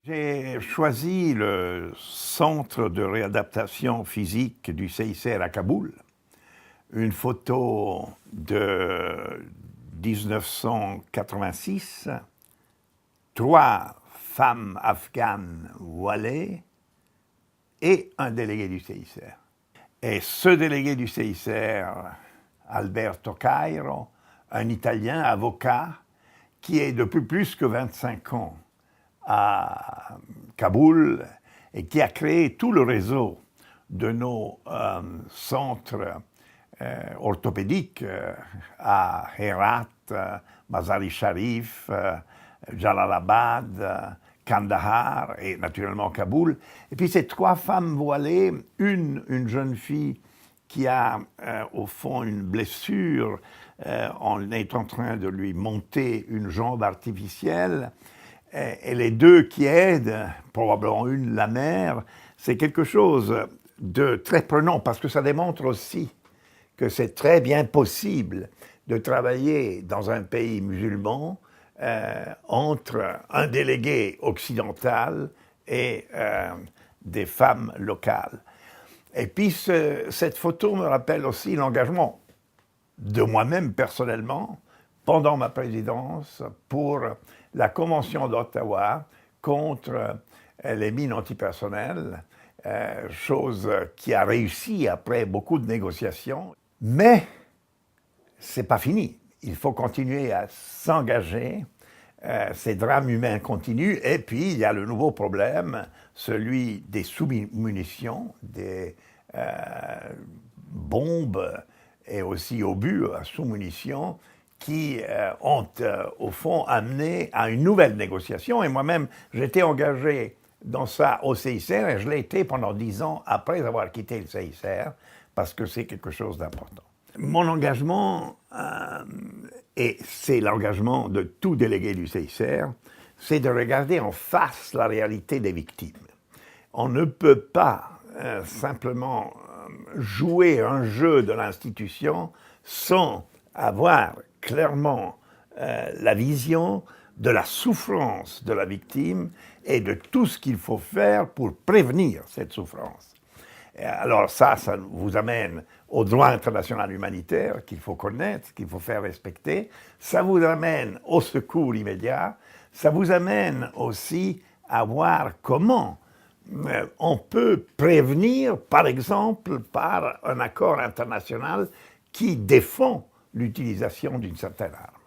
J'ai choisi le centre de réadaptation physique du CICR à Kaboul, une photo de 1986, 3 femmes afghanes voilées et un délégué du CICR. Et ce délégué du CICR, Alberto Cairo, un Italien avocat qui est depuis plus que 25 ans à Kaboul et qui a créé tout le réseau de nos centres orthopédiques à Herat, Mazar-i Sharif, Jalalabad, Kandahar et naturellement Kaboul. Et puis ces 3 femmes voilées, une jeune fille qui a au fond une blessure, on est en train de lui monter une jambe artificielle, et les 2 qui aident, probablement une la mère, c'est quelque chose de très prenant parce que ça démontre aussi que c'est très bien possible de travailler dans un pays musulman entre un délégué occidental et des femmes locales. Et puis cette photo me rappelle aussi l'engagement de moi-même personnellement pendant ma présidence pour la Convention d'Ottawa contre les mines antipersonnelles, chose qui a réussi après beaucoup de négociations. Mais c'est pas fini. Il faut continuer à s'engager. Ces drames humains continuent. Et puis, il y a le nouveau problème, celui des sous-munitions, des bombes et aussi obus à sous-munitions qui ont, au fond, amené à une nouvelle négociation. Et moi-même, j'étais engagé dans ça au CICR et je l'ai été pendant 10 ans après avoir quitté le CICR parce que c'est quelque chose d'important. Mon engagement, et c'est l'engagement de tout délégué du CICR, c'est de regarder en face la réalité des victimes. On ne peut pas simplement jouer un jeu de l'institution sans avoir clairement la vision de la souffrance de la victime et de tout ce qu'il faut faire pour prévenir cette souffrance. Et alors ça vous amène au droit international humanitaire qu'il faut connaître, qu'il faut faire respecter. Ça vous amène au secours immédiat. Ça vous amène aussi à voir comment on peut prévenir, par exemple, par un accord international qui défend l'utilisation d'une certaine arme.